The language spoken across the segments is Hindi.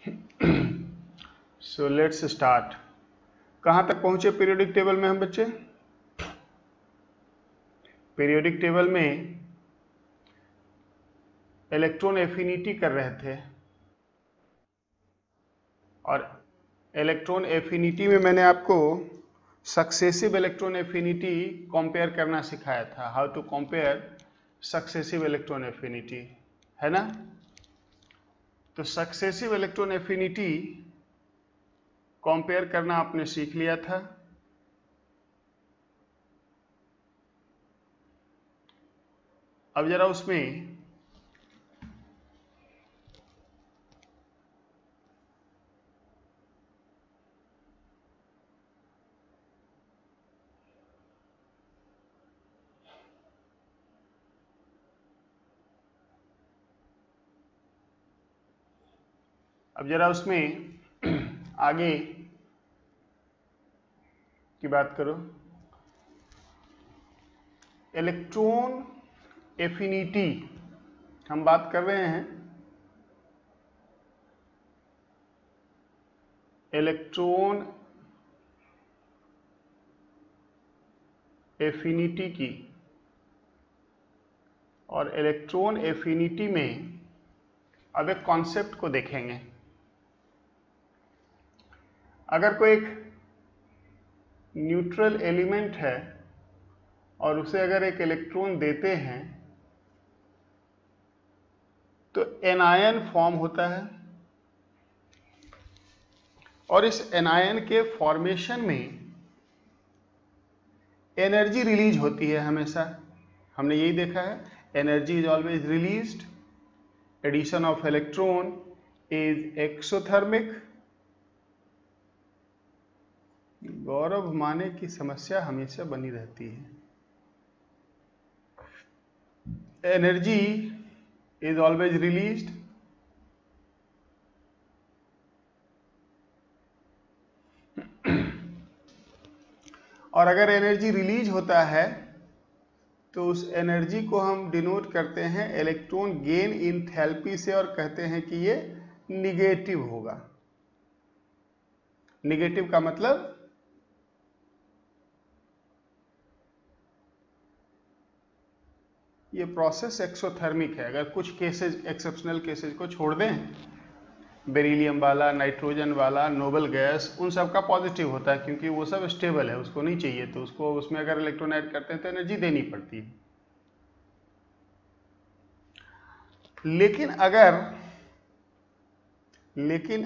So let's start. कहाँ तक पहुंचे पीरियोडिक टेबल में हम बच्चे? पीरियोडिक टेबल में इलेक्ट्रॉन एफिनिटी कर रहे थे, और इलेक्ट्रॉन एफिनिटी में मैंने आपको सक्सेसिव इलेक्ट्रॉन एफिनिटी कंपेयर करना सिखाया था। How to compare successive electron affinity, है ना? तो सक्सेसिव इलेक्ट्रॉन एफिनिटी कंपेयर करना आपने सीख लिया था। अब जरा उसमें आगे की बात करो। इलेक्ट्रॉन एफिनिटी हम बात कर रहे हैं, इलेक्ट्रॉन एफिनिटी की, और इलेक्ट्रॉन एफिनिटी में अब एक कॉन्सेप्ट को देखेंगे। अगर कोई एक न्यूट्रल एलिमेंट है और उसे अगर एक इलेक्ट्रॉन देते हैं तो एनायन फॉर्म होता है, और इस एनायन के फॉर्मेशन में एनर्जी रिलीज होती है हमेशा। हमने यही देखा है, energy is always released, addition of electron is exothermic. Gaurav माने की समस्या हमेशा बनी रहती है। एनर्जी इज ऑलवेज रिलीज्ड, और अगर एनर्जी रिलीज होता है तो उस एनर्जी को हम डिनोट करते हैं इलेक्ट्रॉन गेन इंथैल्पी से, और कहते हैं कि ये निगेटिव होगा। निगेटिव का मतलब ये प्रोसेस एक्सोथर्मिक है। अगर कुछ केसेस, एक्सेप्शनल केसेस को छोड़ दें, बेरिलियम वाला, नाइट्रोजन वाला, नोबल गैस, उन सब का पॉजिटिव होता है, क्योंकि वो सब स्टेबल है, उसको नहीं चाहिए, तो उसको उसमें अगर इलेक्ट्रॉन ऐड करते हैं तो एनर्जी देनी पड़ती है। लेकिन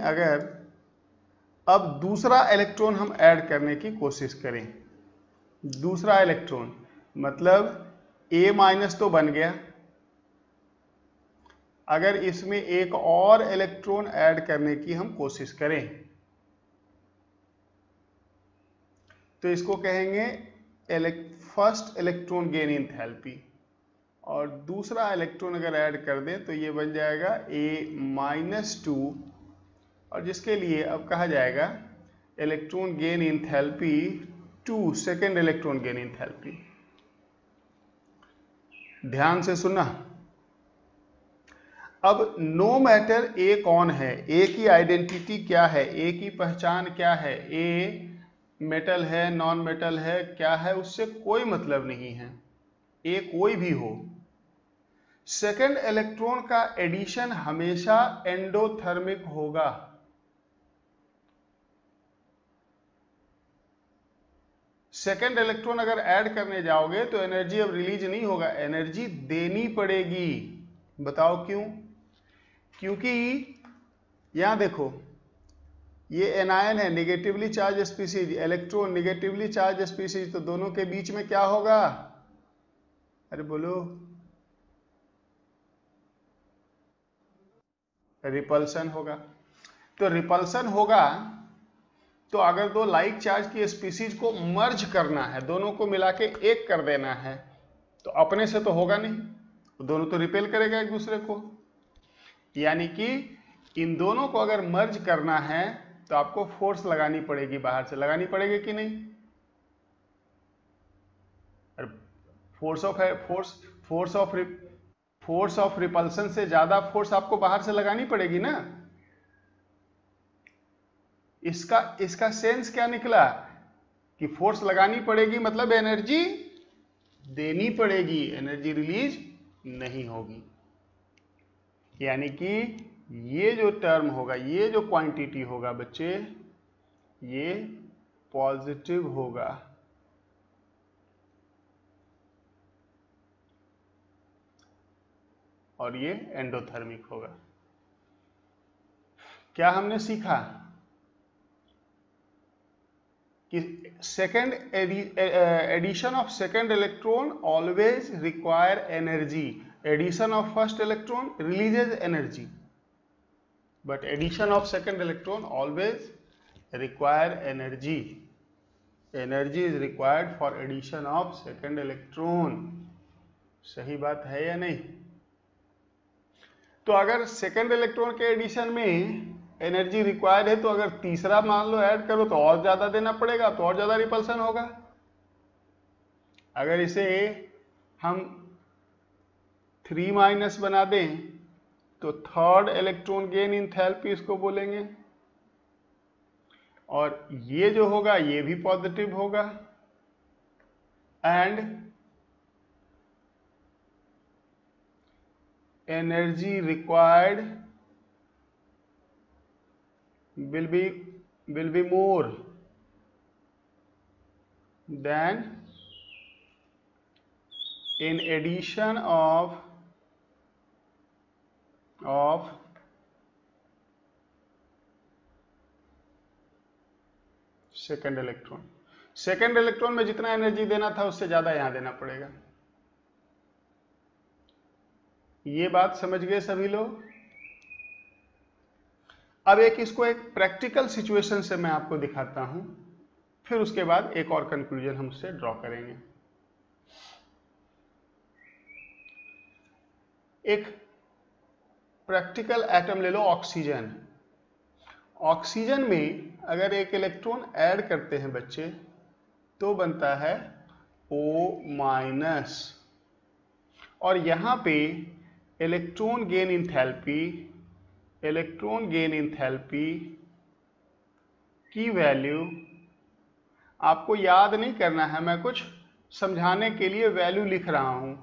अगर अब दूसरा इलेक्ट्रॉन हम ऐड करने की कोशिश करें, दूसरा इलेक्ट्रॉन मतलब A- तो बन गया, अगर इसमें एक और इलेक्ट्रॉन ऐड करने की हम कोशिश करें तो इसको कहेंगे फर्स्ट इलेक्ट्रॉन गेन इंथैल्पी, और दूसरा इलेक्ट्रॉन अगर ऐड कर दें तो ये बन जाएगा A-2, और जिसके लिए अब कहा जाएगा electron gain enthalpy 2, second electron gain enthalpy. ध्यान से सुनना। अब नो मैटर ए कौन है, ए की आइडेंटिटी क्या है, ए की पहचान क्या है, ए मेटल है, नॉन मेटल है, क्या है, उससे कोई मतलब नहीं है, ए कोई भी हो। सेकेंड इलेक्ट्रॉन का एडिशन हमेशा एंडोथर्मिक होगा। सेकेंड इलेक्ट्रॉन अगर ऐड करने जाओगे तो एनर्जी अब रिलीज नहीं होगा, एनर्जी देनी पड़ेगी। बताओ क्यों? क्योंकि यहां देखो, ये एनायन है, negatively charge species, electron negatively charge species, तो दोनों के बीच में क्या होगा? अरे बोलो, रिपल्सन होगा। तो रिपल्सन होगा, तो अगर दो लाइक चार्ज की स्पीसीज को मर्ज करना है, दोनों को मिला के एक कर देना है, तो अपने से तो होगा नहीं, दोनों तो रिपेल करेगा एक दूसरे को। यानी कि इन दोनों को अगर मर्ज करना है तो आपको फोर्स लगानी पड़ेगी, बाहर से लगानी पड़ेगी कि नहीं? फोर्स ऑफ रिपल्सन से ज्यादा फोर्स आपको बाहर से लगानी पड़ेगी ना। इसका सेंस क्या निकला कि फोर्स लगानी पड़ेगी, मतलब एनर्जी देनी पड़ेगी, एनर्जी रिलीज नहीं होगी। यानी कि ये जो टर्म होगा, ये जो क्वांटिटी होगा बच्चे, ये पॉजिटिव होगा। और ये एंडोथर्मिक होगा। क्या हमने सीखा कि second addition of second electron always require energy, addition of first electron releases energy, but addition of second electron always require energy. Energy is required for addition of second electron. सही बात है या नहीं? तो अगर सेकेंड इलेक्ट्रॉन के एडिशन में एनर्जी रिक्वायर्ड है, तो अगर तीसरा मान लो ऐड करो तो और ज्यादा देना पड़ेगा, तो और ज्यादा रिपल्सन होगा। अगर इसे हम 3- बना दें तो थर्ड इलेक्ट्रॉन गेन इंथैल्पी इसको बोलेंगे, और ये जो होगा ये भी पॉजिटिव होगा। And energy required will be more than in addition of second electron. Second electron में जितना एनर्जी देना था उससे ज्यादा यहां देना पड़ेगा। ये बात समझ गए सभी लोग? अब इसको एक प्रैक्टिकल सिचुएशन से मैं आपको दिखाता हूं, फिर उसके बाद एक और कंक्लूजन हम उससे ड्रॉ करेंगे। एक प्रैक्टिकल एटम ले लो, ऑक्सीजन। ऑक्सीजन में अगर एक इलेक्ट्रॉन ऐड करते हैं बच्चे तो बनता है O-, और यहां पे इलेक्ट्रॉन गेन इंथैल्पी की वैल्यू आपको याद नहीं करना है, मैं कुछ समझाने के लिए वैल्यू लिख रहा हूं,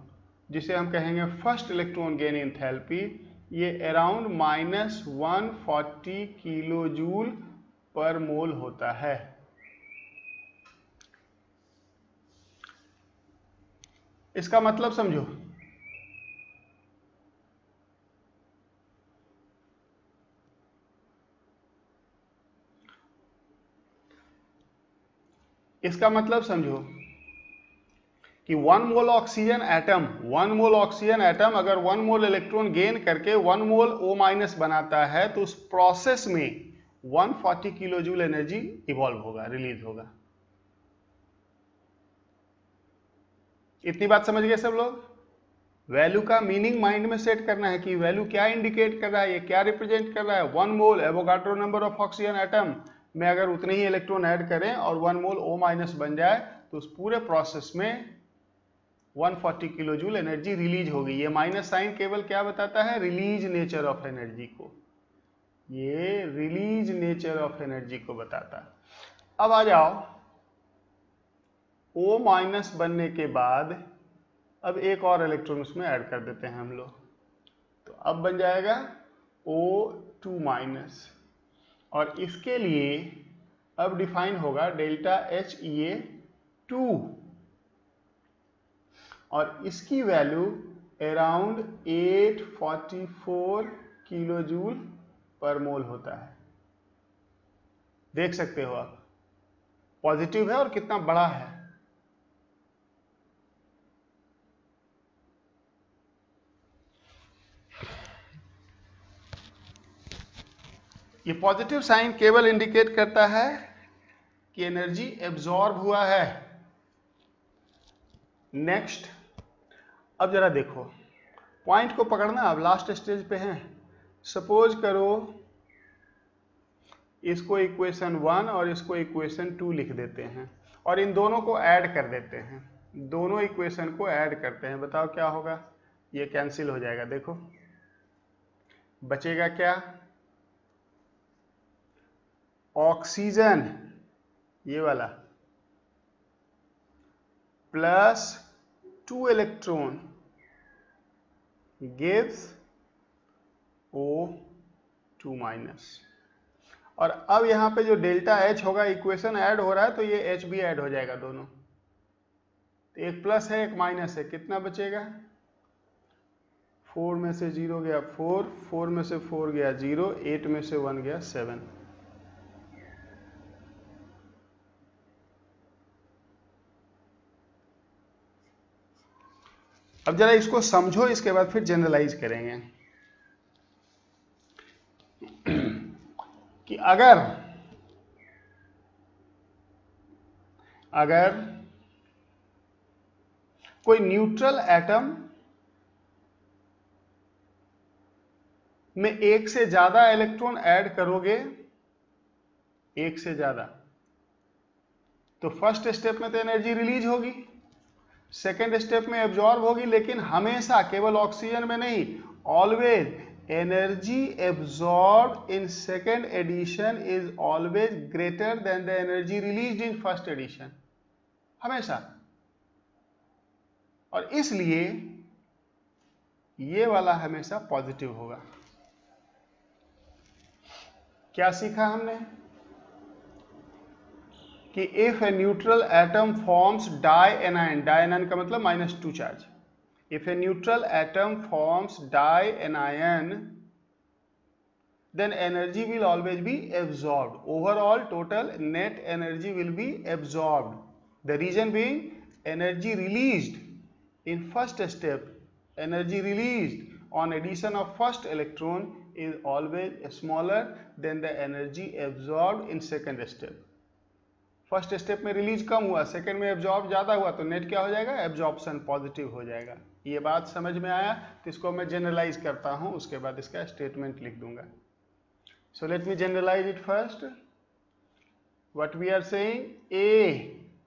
जिसे हम कहेंगे फर्स्ट इलेक्ट्रॉन गेन इंथैल्पी। ये अराउंड -140 किलो जूल पर मोल होता है। इसका मतलब समझो, इसका मतलब समझो कि 1 मोल ऑक्सीजन एटम अगर 1 मोल इलेक्ट्रॉन गेन करके 1 मोल O- बनाता है तो उस प्रोसेस में 140 किलो जूल एनर्जी इवॉल्व होगा, रिलीज होगा। इतनी बात समझ गए सब लोग? वैल्यू का मीनिंग माइंड में सेट करना है कि वैल्यू क्या इंडिकेट कर रहा है, ये क्या रिप्रेजेंट कर रहा है। 1 mole Avogadro number of oxygen atom में अगर उतने ही इलेक्ट्रॉन ऐड करें और 1 मोल O- बन जाए तो उस पूरे प्रोसेस में 140 किलो जूल एनर्जी रिलीज होगी। ये माइनस साइन केवल क्या बताता है? रिलीज नेचर ऑफ एनर्जी को। ये रिलीज नेचर ऑफ एनर्जी को बताता है। अब आ जाओ, O- बनने के बाद अब एक और इलेक्ट्रॉन उसमें ऐड कर देते हैं हम लोग, तो अब बन जाएगा O2-, और इसके लिए अब डिफाइन होगा ΔHEA2, और इसकी वैल्यू अराउंड 844 किलो जूल पर मोल होता है। देख सकते हो आप, पॉजिटिव है और कितना बड़ा है। ये पॉजिटिव साइन केवल इंडिकेट करता है कि एनर्जी एब्जॉर्ब हुआ है। नेक्स्ट, अब जरा देखो, पॉइंट को पकड़ना। अब लास्ट स्टेज पे हैं। सपोज करो इसको इक्वेशन 1 और इसको इक्वेशन 2 लिख देते हैं और इन दोनों को ऐड कर देते हैं। दोनों इक्वेशन को ऐड करते हैं, बताओ क्या होगा? ये कैंसिल हो जाएगा। देखो बचेगा क्या? ऑक्सीजन ये वाला plus 2 electron gives O2 minus. और अब यहां पे जो डेल्टा H होगा, इक्वेशन ऐड हो रहा है तो ये H भी ऐड हो जाएगा दोनों। तो एक प्लस है एक माइनस है, कितना बचेगा? 4 में से 0 गया 4, 4 में से 4 गया 0, 8 में से 1 गया 7। अब जरा इसको समझो, इसके बाद फिर जनरलाइज करेंगे कि अगर कोई न्यूट्रल एटम में एक से ज्यादा इलेक्ट्रॉन ऐड करोगे, एक से ज्यादा, तो फर्स्ट स्टेप में तो एनर्जी रिलीज होगी, सेकेंड स्टेप में एब्जॉर्ब होगी, लेकिन हमेशा, केवल ऑक्सीजन में नहीं, always energy absorb in second edition is always greater than the energy released in first edition, हमेशा। और इसलिए ये वाला हमेशा पॉजिटिव होगा। क्या सीखा हमने? कि if a neutral atom forms dianion, dianion का मतलब -2 charge, if a neutral atom forms dianion then energy will always be absorbed, overall total net energy will be absorbed, the reason being energy released in first step, energy released on addition of first electron is always smaller than the energy absorbed in second step. First step में रिलीज कम हुआ, सेकंड में एब्जॉर्ब ज्यादा हुआ, तो नेट क्या हो जाएगा? एब्जॉर्प्शन पॉजिटिव हो जाएगा। ये बात समझ में आया? तो इसको मैं जनरलाइज करता हूं, उसके बाद इसका स्टेटमेंट लिख दूंगा। So let me generalize it first. What we are saying, A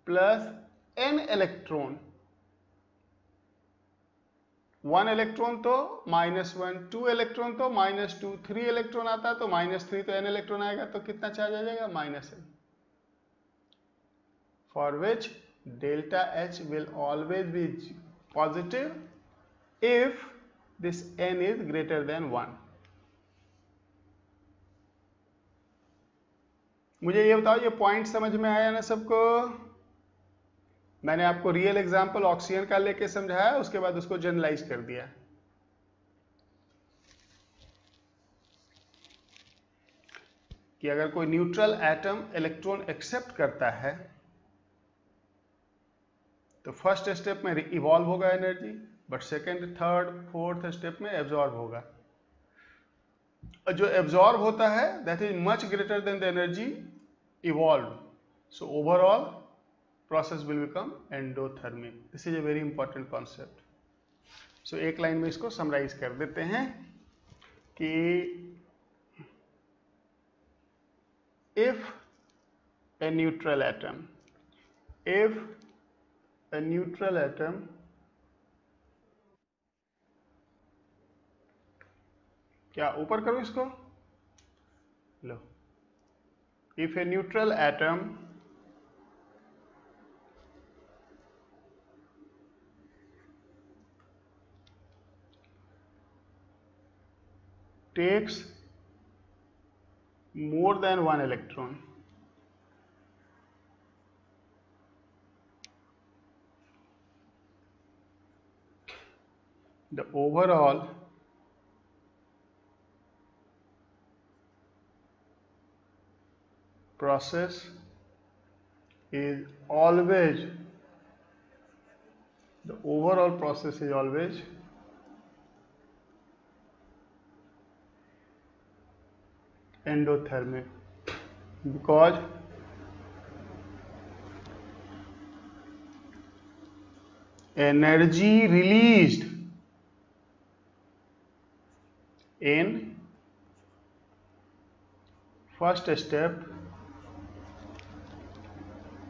plus n electron, 1 electron तो -1, 2 इलेक्ट्रॉन तो -2, 3 इलेक्ट्रॉन आता है तो -3, तो n इलेक्ट्रॉन आएगा तो कितना चार्ज आ जाएगा? -n, for which delta H will always be positive if this n is greater than 1. मुझे ये बताओ, ये पॉइंट समझ में आया ना सबको? मैंने आपको रियल एग्जांपल ऑक्सीजन का लेके समझाया, उसके बाद उसको जनरलाइज कर दिया। कि अगर कोई न्यूट्रल एटम इलेक्ट्रॉन एक्सेप्ट करता है तो फर्स्ट स्टेप में इवॉल्व होगा energy, but second, third, fourth step में एब्जॉर्ब होगा। और जो एब्जॉर्ब होता है that is much greater than the energy evolved, so overall process will become endothermic. This is a very important concept. So एक लाइन में इसको समराइज कर देते हैं कि if a neutral atom क्या ऊपर करो इसको, लो, if a neutral atom takes more than 1 electron, the overall process is always, the overall process is always endothermic, because energy released in first step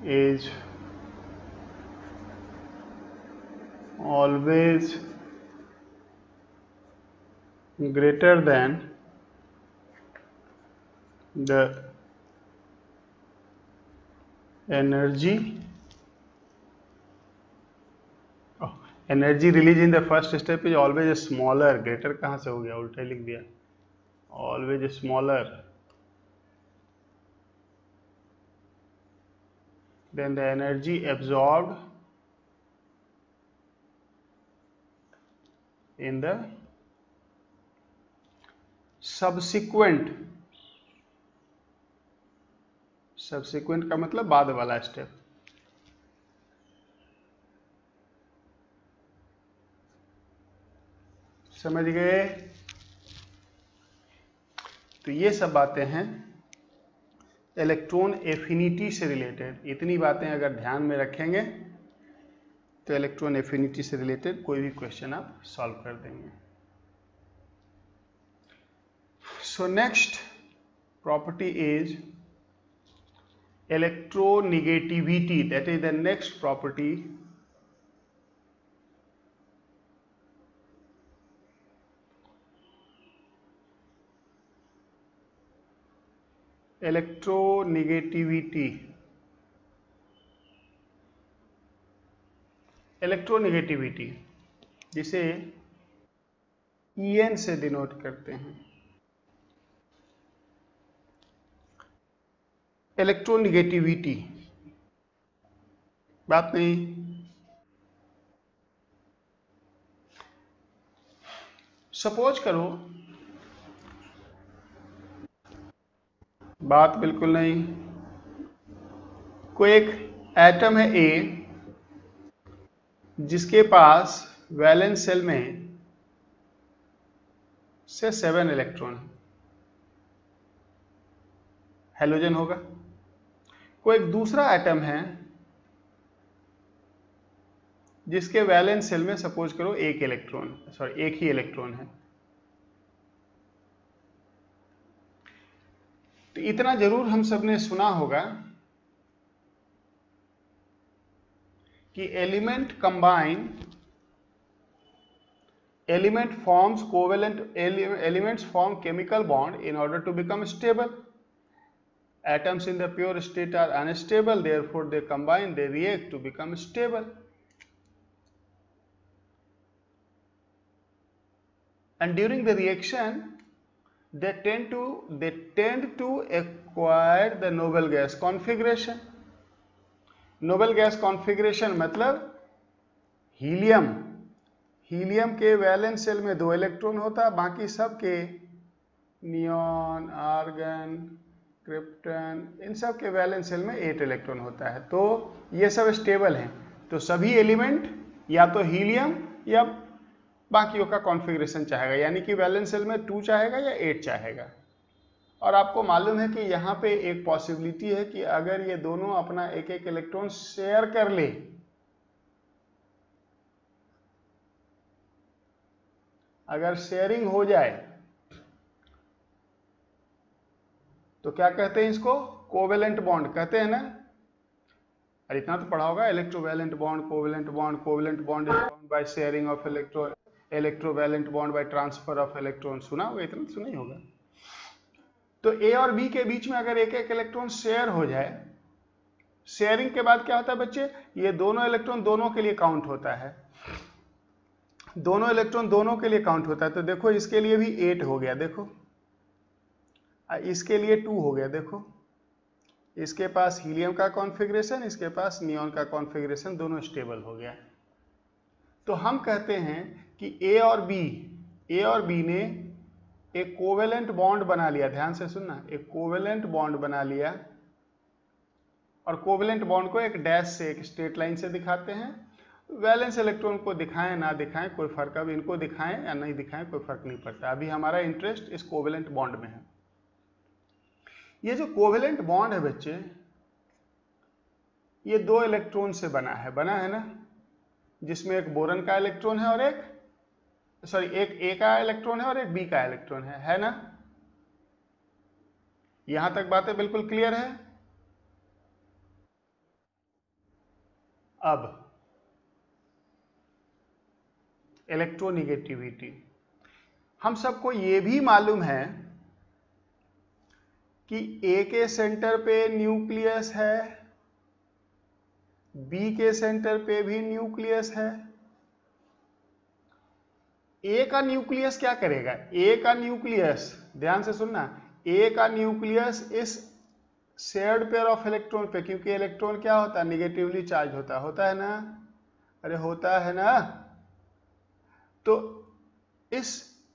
is always greater than the energy release in the first step is always smaller, greater कहां से हो गया, उल्टा लिख दिया, always smaller than the energy absorbed in the subsequent का मतलब बाद वाला स्टेप। समझ गए? तो ये सब बातें हैं इलेक्ट्रॉन एफिनिटी से रिलेटेड। इतनी बातें अगर ध्यान में रखेंगे तो इलेक्ट्रॉन एफिनिटी से रिलेटेड कोई भी क्वेश्चन आप सॉल्व कर देंगे। So next property is electronegativity, that is the next property electronegativity जिसे En से डिनोट करते हैं। इलेक्ट्रोनेगेटिविटी बात नहीं, सपोज करो, बात बिल्कुल नहीं, कोई एक एटम है ए जिसके पास वैलेंस शेल में से 7 इलेक्ट्रॉन है, हेलोजन होगा। कोई एक दूसरा एटम है जिसके वैलेंस शेल में सपोज करो एक ही इलेक्ट्रॉन है। तो इतना जरूर हम सबने सुना होगा कि element forms covalent elements form chemical bond in order to become stable. Atoms in the pure state are unstable, therefore they combine, they react to become stable. And during the reaction, they tend to acquire the noble gas configuration. Noble gas configuration मतलब हीलियम के वैलेंस शेल में 2 इलेक्ट्रॉन होता है, बाकी सब के नियॉन, आर्गन, क्रिप्टन, इन सब के वैलेंस शेल में 8 इलेक्ट्रॉन होता है। तो ये सब स्टेबल हैं। तो सभी एलिमेंट या तो हीलियम या बाकियों का कॉन्फ़िगरेशन चाहेगा, यानी कि वैलेंस शेल में 2 चाहेगा या 8 चाहेगा। और आपको मालूम है कि यहाँ पे एक पॉसिबिलिटी है कि अगर ये दोनों अपना एक एक इलेक्ट्रॉन शेयर कर ले, अगर शेयरिंग हो जाए तो क्या कहते हैं इसको? कोवेलेंट बॉन्ड कहते हैं ना। और इतना तो पढ़ा होगा, electrovalent bond, covalent bond. Covalent bond is formed by sharing of electron, electrovalent bond by transfer of electron. सुना होगा, इतना तो सुना ही होगा। तो ए और बी के बीच में अगर एक एक इलेक्ट्रॉन शेयर हो जाए, शेयरिंग के बाद क्या होता है बच्चे? ये दोनों इलेक्ट्रॉन दोनों के लिए काउंट होता है, दोनों इलेक्ट्रॉन दोनों के लिए काउंट होता है। तो देखो इसके लिए भी 8 हो गया, देखो इसके लिए 2 हो गया, देखो इसके पास हीलियम का कॉन्फ़िगरेशन, इसके पास नियॉन का कॉन्फ़िगरेशन, दोनों स्टेबल हो गया। तो हम कहते हैं कि ए और बी ने एक कोवेलेंट बॉन्ड बना लिया। ध्यान से सुनना, एक कोवेलेंट बॉन्ड बना लिया, और कोवेलेंट बॉन्ड को एक डैश से, एक स्ट्रेट लाइन से दिखाते हैं। वैलेंस इलेक्ट्रॉन को दिखाएं ना दिखाएं कोई फर्क, अब इनको दिखाएं या नहीं दिखाएं कोई फर्क नहीं पड़ता। अभी हमारा इंटरेस्ट इस कोवेलेंट बॉन्ड में है। ये जो कोवेलेंट बॉन्ड है बच्चे, ये 2 इलेक्ट्रॉन से बना है ना, जिसमें एक बोरन का इलेक्ट्रॉन है और एक ए का इलेक्ट्रॉन है और एक बी का इलेक्ट्रॉन है ना। यहां तक बातें बिल्कुल क्लियर है। अब इलेक्ट्रोनेगेटिविटी, हम सबको ये भी मालूम है कि ए के सेंटर पे न्यूक्लियस है बी के सेंटर पे भी न्यूक्लियस है। ए का न्यूक्लियस क्या करेगा, ए का न्यूक्लियस, ध्यान से सुनना, ए का न्यूक्लियस इस शेयर्ड पेयर ऑफ इलेक्ट्रॉन पे, क्योंकि इलेक्ट्रॉन क्या होता है, निगेटिवली चार्ज होता है ना, अरे होता है ना, तो इस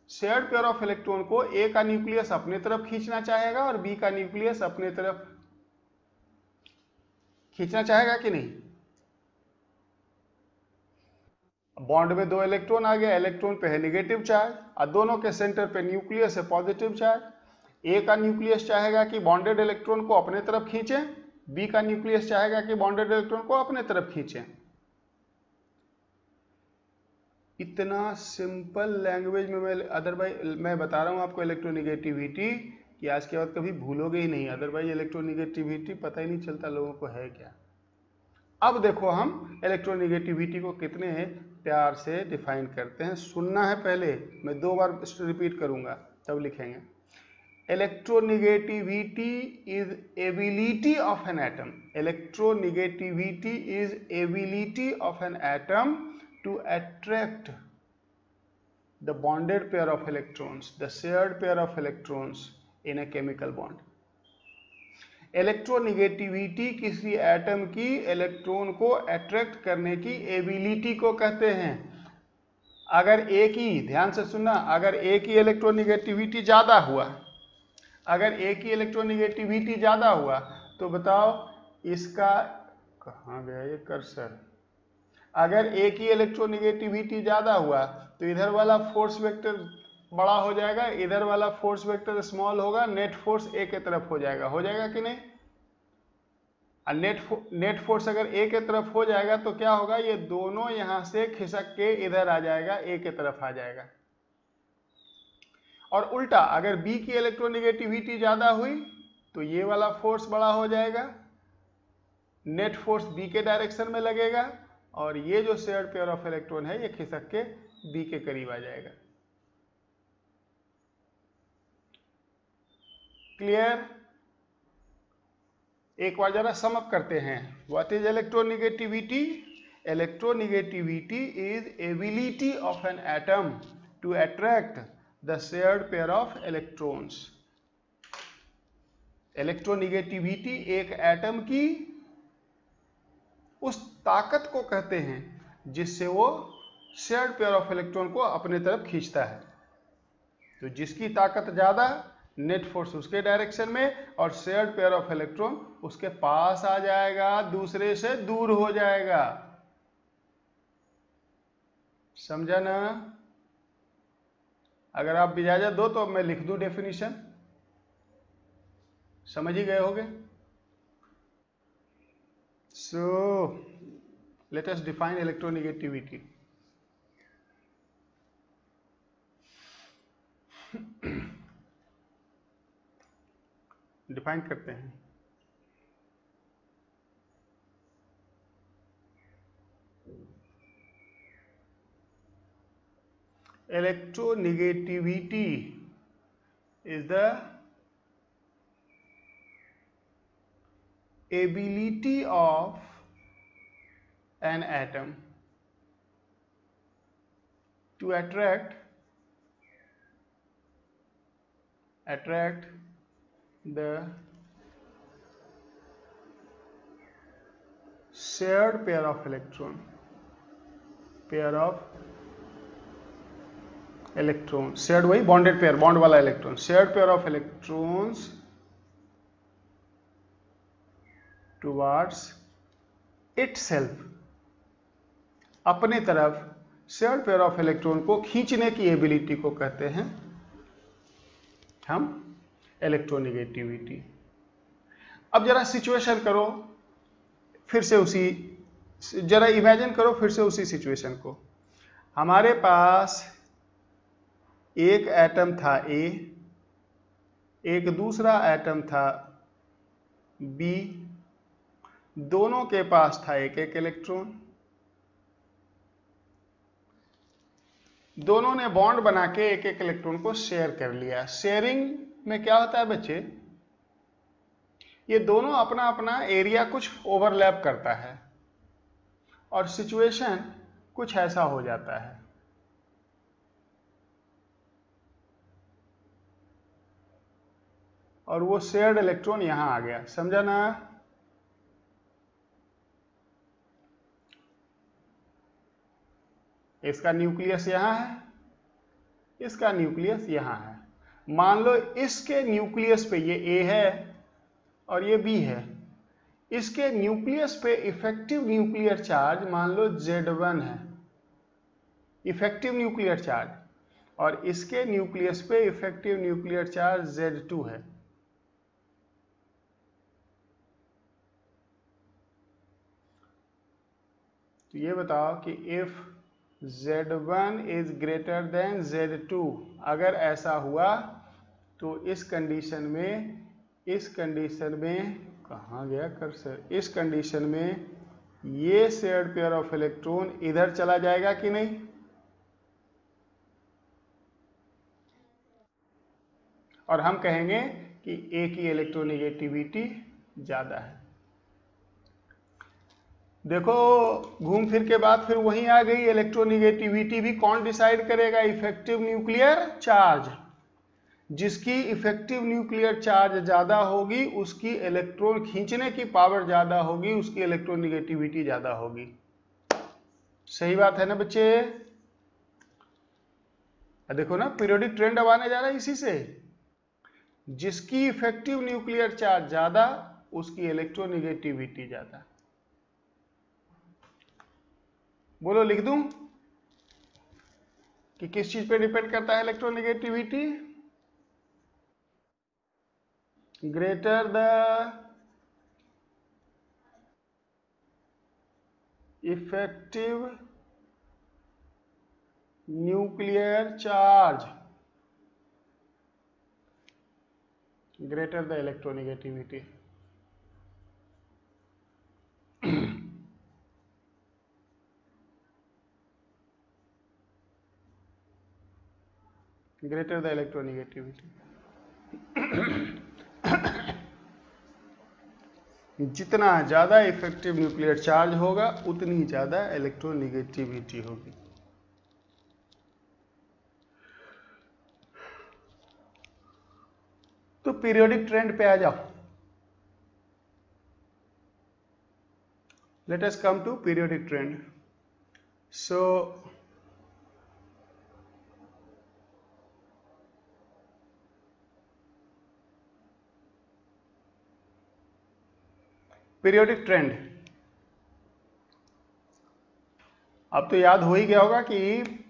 शेयर्ड पेयर ऑफ इलेक्ट्रॉन को ए का न्यूक्लियस अपने तरफ खींचना चाहेगा और बी का न्यूक्लियस अपने तरफ खींचना चाहेगा कि नहीं। बॉन्ड में दो इलेक्ट्रॉन आ गया, इलेक्ट्रॉन पे है निगेटिव चार्ज और दोनों के सेंटर पे न्यूक्लियस है पॉजिटिव चार्ज। ए का न्यूक्लियस चाहेगा कि बॉन्डेड इलेक्ट्रॉन को अपने तरफ खींचे, बी का न्यूक्लियस चाहेगा कि बॉन्डेड इलेक्ट्रॉन को अपने तरफ खींचे। इतना सिंपल लैंग्वेज में अदरवाइज मैं बता रहा हूं आपको इलेक्ट्रोनिगेटिविटी कि आज के बाद कभी भूलोगे ही नहीं, अदरवाइज इलेक्ट्रोनिगेटिविटी पता ही नहीं चलता लोगों को है क्या। अब देखो हम इलेक्ट्रोनिगेटिविटी को कितने प्यार से डिफाइन करते हैं, सुनना है पहले, मैं 2 बार रिपीट करूंगा तब लिखेंगे। Electronegativity is ability of an atom, electronegativity is ability of an atom to attract the bonded pair of electrons, the shared pair of electrons in a chemical bond. Electronegativity किसी एटम की इलेक्ट्रॉन को अट्रैक्ट करने की एबिलिटी को कहते हैं। अगर एक ही, ध्यान से सुनना, अगर एक ही इलेक्ट्रोनिगेटिविटी ज्यादा हुआ, अगर एक ही इलेक्ट्रोनिगेटिविटी ज्यादा हुआ तो बताओ इसका, कहाँ गया ये कर्सर, अगर एक ही इलेक्ट्रोनिगेटिविटी ज्यादा हुआ तो इधर वाला फोर्स वेक्टर बड़ा हो जाएगा, इधर वाला फोर्स वेक्टर स्मॉल होगा, नेट फोर्स ए के तरफ हो जाएगा कि नहीं। नेट फोर्स अगर ए के तरफ हो जाएगा तो क्या होगा, ये दोनों यहां से खिसक के इधर आ जाएगा, ए के तरफ आ जाएगा। और उल्टा अगर बी की इलेक्ट्रोनिगेटिविटी ज्यादा हुई तो ये वाला फोर्स बड़ा हो जाएगा, नेट फोर्स बी के डायरेक्शन में लगेगा और ये जो शेयर्ड पेयर ऑफ इलेक्ट्रॉन है ये खिसक के बी के करीब आ जाएगा। क्लियर। एक बार जरा सम अप करते हैं। What is electronegativity? Electronegativity is ability of an atom to attract the shared pair of electrons. Electronegativity एक एटम की उस ताकत को कहते हैं जिससे वो शेयर्ड पेयर ऑफ इलेक्ट्रॉन को अपने तरफ खींचता है। तो जिसकी ताकत ज्यादा, नेट फोर्स उसके डायरेक्शन में और शेयर्ड पेयर ऑफ इलेक्ट्रॉन उसके पास आ जाएगा, दूसरे से दूर हो जाएगा। समझा ना? अगर आप इजाजत दो तो मैं लिख दूं डेफिनेशन, समझ ही गए होगे। So let us define electronegativity. Define करते हैं। Electronegativity is the ability of an atom to attract the shared pair of electron, shared वही bonded pair, bond वाला electron, shared pair of electrons towards itself, अपने तरफ शेयर्ड पेयर ऑफ इलेक्ट्रॉन को खींचने की एबिलिटी को कहते हैं हम इलेक्ट्रोनिगेटिविटी। अब जरा सिचुएशन करो, फिर से उसी, जरा इमेजिन करो फिर से उसी सिचुएशन को। हमारे पास एक एटम था ए, एक दूसरा एटम था बी, दोनों के पास था एक एक इलेक्ट्रॉन। दोनों ने बॉन्ड बना के एक एक इलेक्ट्रॉन को शेयर कर लिया। शेयरिंग में क्या होता है बच्चे, ये दोनों अपना अपना एरिया कुछ ओवरलैप करता है। और सिचुएशन कुछ ऐसा हो जाता है। और वो शेयर्ड इलेक्ट्रॉन यहां आ गया, समझा ना? इसका न्यूक्लियस यहां है, इसका न्यूक्लियस यहां है। मान लो इसके न्यूक्लियस पे ये ए है और ये बी है। इसके न्यूक्लियस पे इफेक्टिव न्यूक्लियर चार्ज मान लो Z1 है, इफेक्टिव न्यूक्लियर चार्ज, और इसके न्यूक्लियस पे इफेक्टिव न्यूक्लियर चार्ज Z2 है। तो ये बताओ कि if Z1 is greater than Z2, अगर ऐसा हुआ तो इस कंडीशन में कहाँ गया कर्सर, इस कंडीशन में ये शेयर्ड पेयर ऑफ इलेक्ट्रॉन इधर चला जाएगा कि नहीं? और हम कहेंगे कि ए की इलेक्ट्रोनेगेटिविटी ज्यादा है। देखो घूम फिर के बाद फिर वहीं आ गई, इलेक्ट्रोनेगेटिविटी भी कौन डिसाइड करेगा? Effective nuclear charge. जिसकी इफेक्टिव न्यूक्लियर चार्ज ज्यादा होगी उसकी इलेक्ट्रॉन खींचने की पावर ज्यादा होगी, उसकी इलेक्ट्रोनेगेटिविटी ज्यादा होगी। सही बात है ना बच्चे? देखो ना पीरियोडिक ट्रेंड अब आने जा रहा है इसी से। जिसकी इफेक्टिव न्यूक्लियर चार्ज ज्यादा उसकी इलेक्ट्रोनेगेटिविटी ज्यादा। बोलो लिख दूं कि किस चीज पे डिपेंड करता है electronegativity? Greater the effective nuclear charge, greater the electronegativity. Greater the electronegativity. जितना ज्यादा इफेक्टिव न्यूक्लियर चार्ज होगा उतनी ज्यादा इलेक्ट्रोनेगेटिविटी होगी। तो पीरियोडिक ट्रेंड पे आ जाओ। Let us come to periodic trend. So periodic trend, अब तो याद हो ही गया होगा कि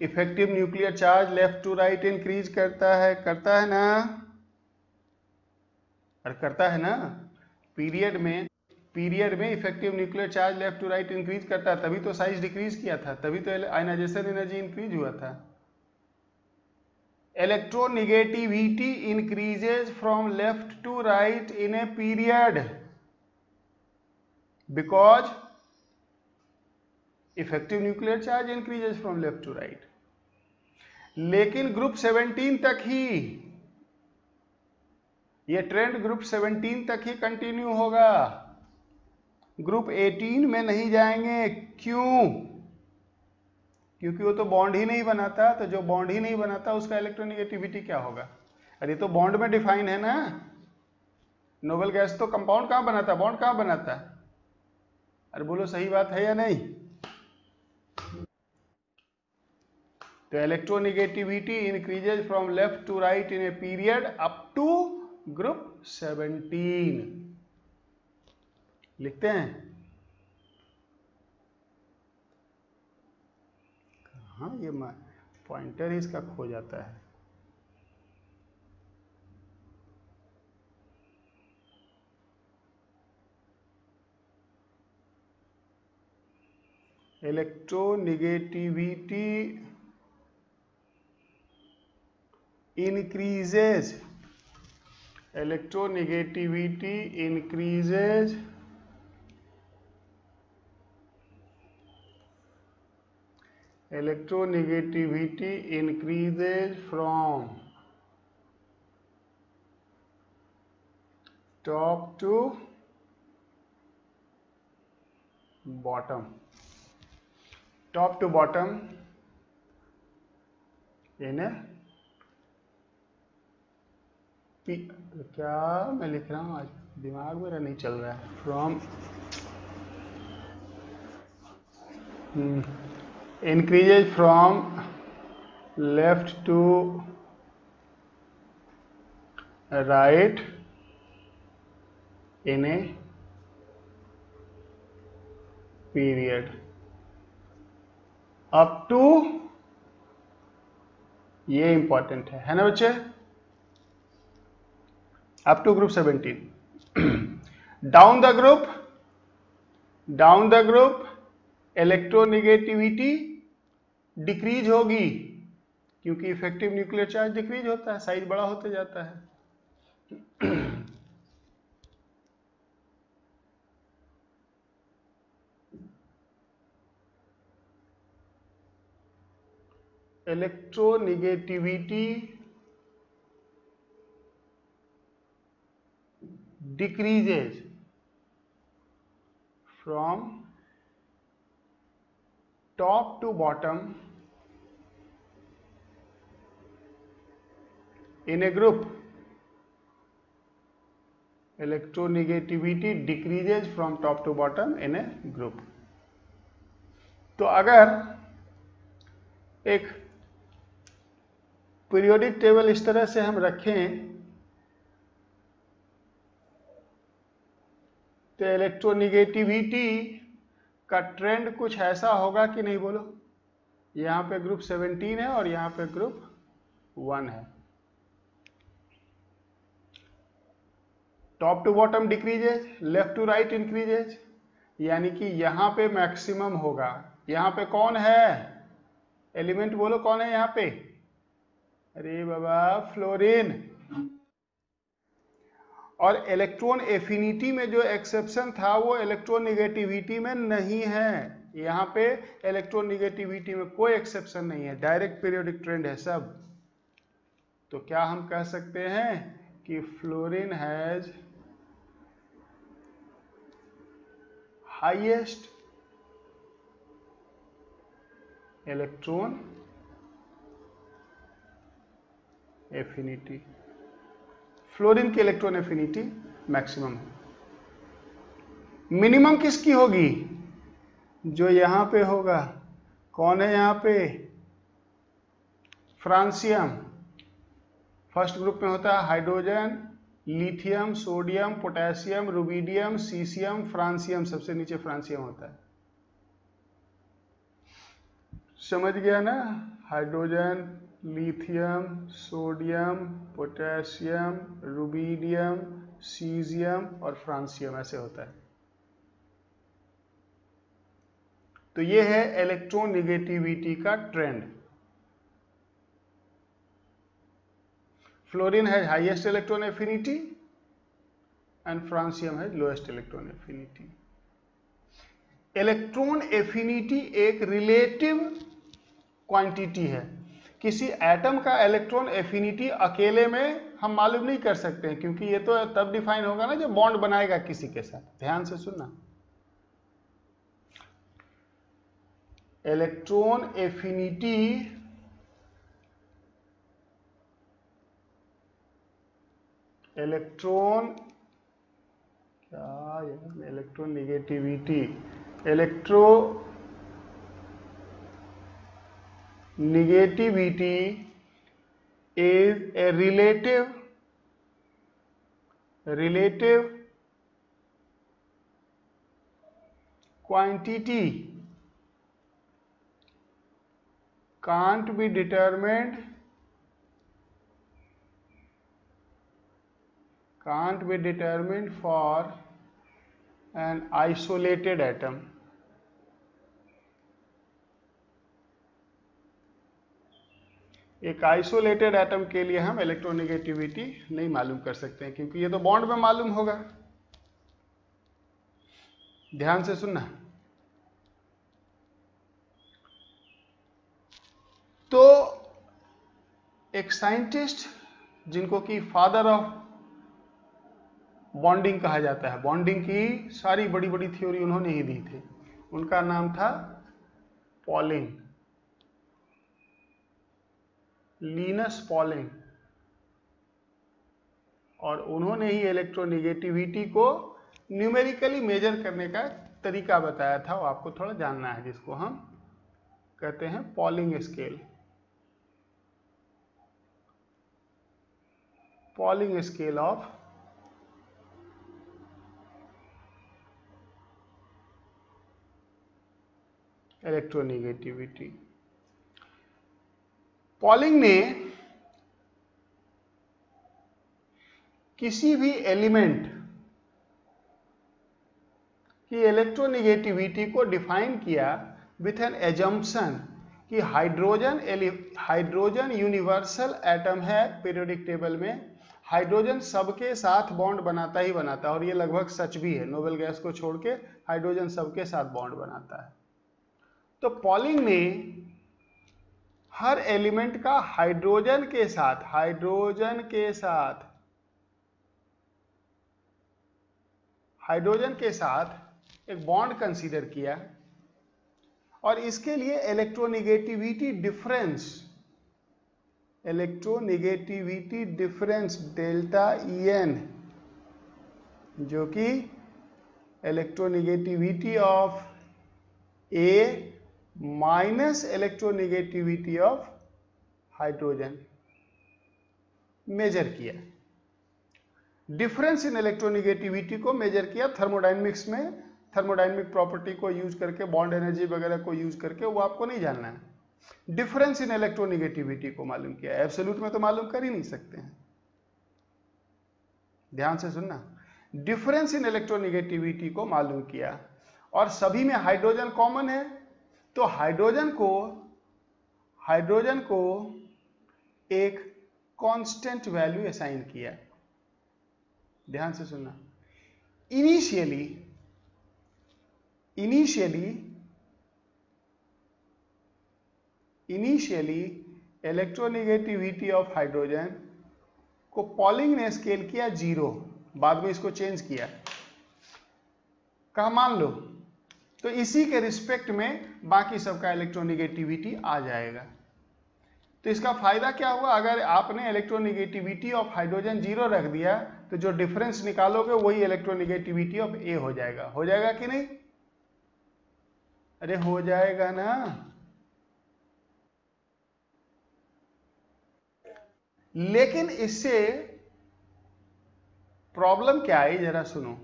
effective nuclear charge left to right increase करता है ना? और करता है ना? पीरियड में effective nuclear charge left to right increase करता है, तभी तो साइज डिक्रीज किया था, तभी तो आयनाइजेशन एनर्जी इंक्रीज हुआ था। Electronegativity increases from left to right in a period because effective nuclear charge increases from left to right। लेकिन ग्रुप 17 तक ही ये ट्रेंड ग्रुप 17 तक ही कंटिन्यू होगा, ग्रुप 18 में नहीं जाएंगे। क्यों? क्योंकि वो तो बॉन्ड ही नहीं बनाता, तो जो बॉन्ड ही नहीं बनाता उसका इलेक्ट्रोनेगेटिविटी क्या होगा? अरे तो बॉन्ड में डिफाइन है ना। नोबल गैस तो कंपाउंड कहां बनाता, बॉन्ड कहां बनाता? अरे बोलो सही बात है या नहीं? तो electronegativity increases from left to right in a period up to group 17। लिखते हैं कहाँ, ये पॉइंटर ही इसका खो जाता है। Electronegativity increases, electronegativity increases from top to bottom। Top to bottom in a क्या मैं लिख रहा हूं, आज दिमाग मेरा नहीं चल रहा है। From increases from left to right in a period up to, ये इंपॉर्टेंट है ना बच्चे, up to group 17। Down the group electronegativity decrease होगी, क्योंकि इफेक्टिव न्यूक्लियर चार्ज डिक्रीज होता है, साइज बड़ा होते जाता है। Electronegativity decreases from top to bottom in a group. Electronegativity decreases from top to bottom in a group. तो अगर एक पीरियोडिक टेबल इस तरह से हम रखें तो इलेक्ट्रोनिगेटिविटी का ट्रेंड कुछ ऐसा होगा कि नहीं, बोलो। यहां पे ग्रुप 17 है और यहां पे ग्रुप 1 है। Top to bottom decreases, left to right increases, यानी कि यहां पे मैक्सिमम होगा। यहां पे कौन है एलिमेंट, बोलो कौन है यहां पे? अरे बाबा, फ्लोरीन। और इलेक्ट्रॉन एफिनिटी में जो एक्सेप्शन था वो इलेक्ट्रोनिगेटिविटी में नहीं है। यहां पे इलेक्ट्रोनिगेटिविटी में कोई एक्सेप्शन नहीं है, डायरेक्ट पीरियोडिक ट्रेंड है सब। तो क्या हम कह सकते हैं कि fluorine has highest electron affinity. Fluorine की इलेक्ट्रॉन एफिनिटी मैक्सिमम है। मिनिमम किसकी होगी? जो यहां पे होगा। कौन है यहां पे? फ्रांसियम। फर्स्ट ग्रुप में होता है hydrogen, lithium, sodium, potassium, rubidium, caesium, francium. सबसे नीचे फ्रांसियम होता है। समझ गया ना? Hydrogen, lithium, sodium, potassium, rubidium, caesium और फ्रांसियम, ऐसे होता है। तो ये है इलेक्ट्रोनिगेटिविटी का ट्रेंड। फ्लोरीन है highest electron affinity and francium है lowest electron affinity. Electron affinity एक रिलेटिव क्वांटिटी है। किसी एटम का इलेक्ट्रॉन एफिनिटी अकेले में हम मालूम नहीं कर सकते हैं, क्योंकि ये तो तब डिफाइन होगा ना जब बॉन्ड बनाएगा किसी के साथ। ध्यान से सुनना, electron affinity electronegativity is a relative quantity, can't be determined for an isolated atom. एक आइसोलेटेड एटम के लिए हम इलेक्ट्रोनिगेटिविटी नहीं मालूम कर सकते हैं, क्योंकि ये तो बॉन्ड में मालूम होगा। ध्यान से सुनना। तो एक साइंटिस्ट जिनको कि फादर ऑफ बॉन्डिंग कहा जाता है, बॉन्डिंग की सारी बड़ी बड़ी थ्योरी उन्होंने ही दी थी, उनका नाम था पॉलिंग, लिनस पॉलिंग, और उन्होंने ही इलेक्ट्रोनिगेटिविटी को न्यूमेरिकली मेजर करने का तरीका बताया था, वो आपको थोड़ा जानना है, जिसको हम कहते हैं polling scale. Polling scale of electronegativity. Polling ने किसी भी एलिमेंट की इलेक्ट्रोनिगेटिविटी को डिफाइन किया विथ एन एजम्पशन कि हाइड्रोजन यूनिवर्सल एटम है पीरियोडिक टेबल में, हाइड्रोजन सबके साथ बॉन्ड बनाता ही बनाता है, और ये लगभग सच भी है, नोबेल गैस को छोड़ के हाइड्रोजन सबके साथ बॉन्ड बनाता है। तो पॉलिंग ने हर एलिमेंट का हाइड्रोजन के साथ एक बॉन्ड कंसीडर किया, और इसके लिए इलेक्ट्रोनिगेटिविटी डिफरेंस डेल्टा En, जो कि electronegativity of A minus electronegativity of hydrogen measure किया। डिफरेंस इन इलेक्ट्रोनिगेटिविटी को मेजर किया थर्मोडायनेमिक्स में, थर्मोडायनेमिक प्रॉपर्टी को यूज करके, बॉन्ड एनर्जी वगैरह को यूज करके, वो आपको नहीं जानना है। डिफरेंस इन इलेक्ट्रोनिगेटिविटी को मालूम किया, एब्सोल्यूट में तो मालूम कर ही नहीं सकते हैं, ध्यान से सुनना। डिफरेंस इन इलेक्ट्रोनिगेटिविटी को मालूम किया, और सभी में हाइड्रोजन कॉमन है, तो हाइड्रोजन को एक कांस्टेंट वैल्यू असाइन किया। ध्यान से सुनना। इनिशियली इलेक्ट्रोनिगेटिविटी ऑफ हाइड्रोजन को पॉलिंग ने स्केल किया 0, बाद में इसको चेंज किया, कहा मान लो, तो इसी के रिस्पेक्ट में बाकी सबका इलेक्ट्रोनिगेटिविटी आ जाएगा। तो इसका फायदा क्या हुआ, अगर आपने इलेक्ट्रोनिगेटिविटी ऑफ हाइड्रोजन 0 रख दिया, तो जो डिफरेंस निकालोगे वही इलेक्ट्रोनिगेटिविटी ऑफ ए हो जाएगा। हो जाएगा कि नहीं? अरे हो जाएगा ना। लेकिन इससे प्रॉब्लम क्या आई, जरा सुनो।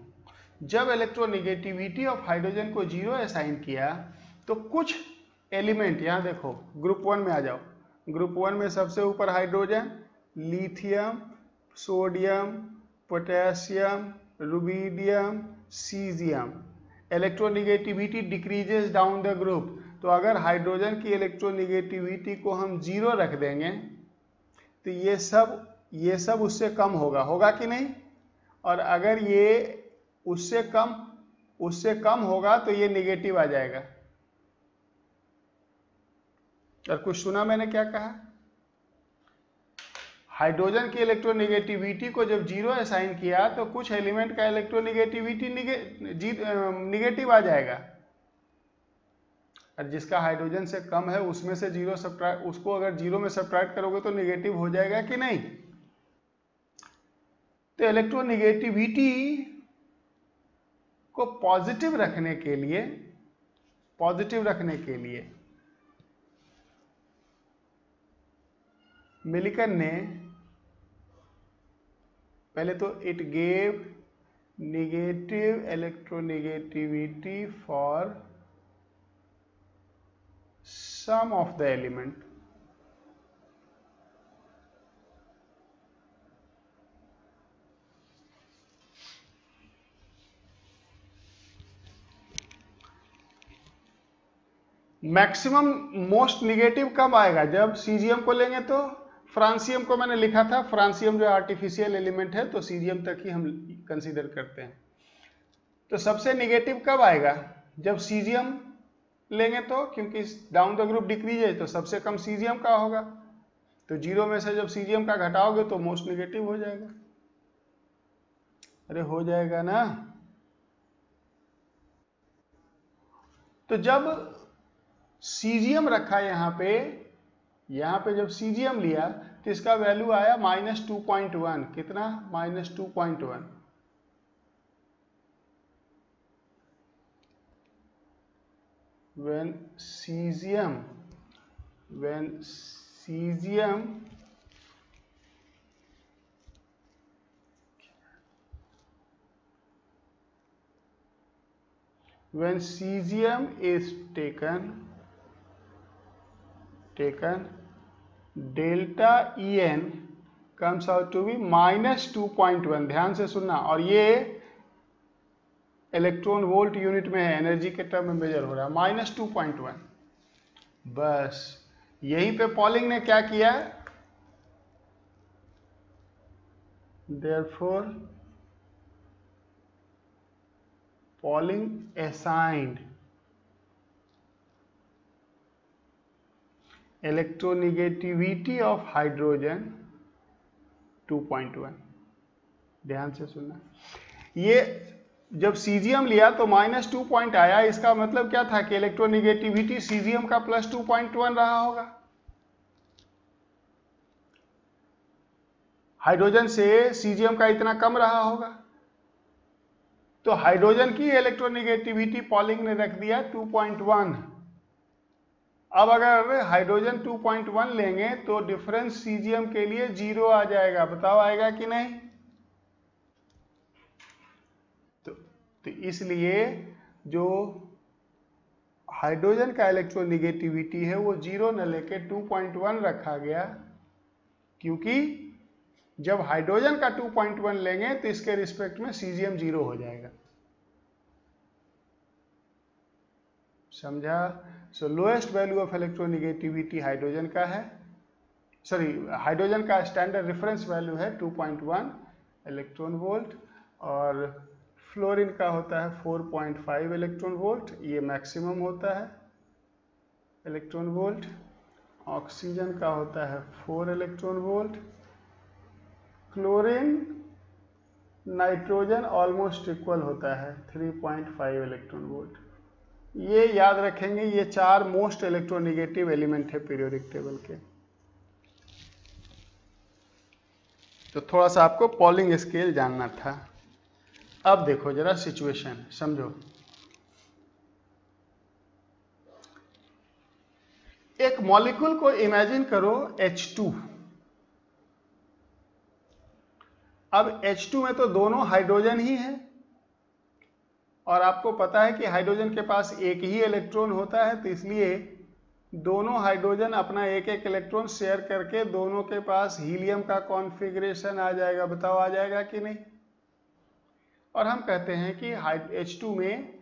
जब इलेक्ट्रोनिगेटिविटी ऑफ हाइड्रोजन को 0 असाइन किया, तो कुछ एलिमेंट, यहां देखो ग्रुप 1 में आ जाओ, ग्रुप 1 में सबसे ऊपर hydrogen, lithium, sodium, potassium, rubidium, caesium, electronegativity decreases down the group. तो अगर हाइड्रोजन की इलेक्ट्रोनिगेटिविटी को हम 0 रख देंगे, तो ये सब उससे कम होगा कि नहीं? और अगर ये उससे कम होगा तो ये नेगेटिव आ जाएगा। और कुछ सुना मैंने क्या कहा? हाइड्रोजन की इलेक्ट्रोनिगेटिविटी को जब 0 असाइन किया, तो कुछ एलिमेंट का इलेक्ट्रोनिगेटिविटी निगेटिव आ जाएगा, और जिसका हाइड्रोजन से कम है उसमें से 0 सब्ट्रैक्ट, उसको अगर 0 में सब्ट्रैक्ट करोगे तो निगेटिव हो जाएगा कि नहीं? तो इलेक्ट्रोनिगेटिविटी को पॉजिटिव रखने के लिए मिलिकन ने पहले तो it gave negative electronegativity for some of the element, maximum most negative कब आएगा? जब सीजियम को लेंगे। तो फ्रांसियम को मैंने लिखा था, फ्रांसियम जो आर्टिफिशियल एलिमेंट है, तो सीजियम तक ही हम कंसीडर करते हैं। तो सबसे निगेटिव कब आएगा? जब सीजियम लेंगे, तो क्योंकि डाउन द ग्रुप डिक्रीज है, तो सबसे कम सीजियम का होगा। तो 0 में से जब सीजियम का घटाओगे तो मोस्ट निगेटिव हो जाएगा। अरे हो जाएगा ना। तो जब सीजियम रखा यहाँ पे जब सीजियम लिया तो इसका वैल्यू आया -2.1। कितना? -2.1। when cesium is taken delta En comes out to be -2.1। ध्यान से सुनना, और ये इलेक्ट्रॉन वोल्ट यूनिट में है, एनर्जी के टर्म में मेजर हो रहा है, -2.1। बस यहीं पे पॉलिंग ने क्या किया, therefore Pauling assigned electronegativity of hydrogen 2.1। ध्यान से सुनना, ये जब सीजियम लिया तो -2 पॉइंट आया, इसका मतलब क्या था कि इलेक्ट्रोनिगेटिविटी सीजियम का +2.1 रहा होगा। हाइड्रोजन से सीजियम का इतना कम रहा होगा, तो हाइड्रोजन की इलेक्ट्रोनिगेटिविटी पॉलिंग ने रख दिया 2.1। अब अगर हाइड्रोजन 2.1 लेंगे तो डिफरेंस सीजियम के लिए 0 आ जाएगा। बताओ आएगा कि नहीं? तो इसलिए जो हाइड्रोजन का इलेक्ट्रोनिगेटिविटी है वो 0 न लेके 2.1 रखा गया, क्योंकि जब हाइड्रोजन का 2.1 लेंगे तो इसके रिस्पेक्ट में सीजियम 0 हो जाएगा। समझा? So lowest value of electronegativity hydrogen का है, हाइड्रोजन का स्टैंडर्ड रेफरेंस वैल्यू है 2.1 इलेक्ट्रॉन वोल्ट, और फ्लोरीन का होता है 4.5 इलेक्ट्रॉन वोल्ट, ये मैक्सिमम होता है इलेक्ट्रॉन वोल्ट। ऑक्सीजन का होता है 4 electron volt. Chlorine nitrogen almost equal होता है 3.5 इलेक्ट्रॉन वोल्ट। ये याद रखेंगे, ये 4 मोस्ट इलेक्ट्रोनिगेटिव एलिमेंट है पीरियोडिक टेबल के। तो थोड़ा सा आपको पॉलिंग स्केल जानना था। अब देखो जरा सिचुएशन समझो। एक मॉलिक्यूल को इमेजिन करो H2। अब H2 में तो दोनों हाइड्रोजन ही है, और आपको पता है कि हाइड्रोजन के पास एक ही इलेक्ट्रॉन होता है, तो इसलिए दोनों हाइड्रोजन अपना एक एक इलेक्ट्रॉन शेयर करके दोनों के पास हीलियम का कॉन्फ़िगरेशन आ जाएगा। बताओ आ जाएगा कि नहीं? और हम कहते हैं कि H2 में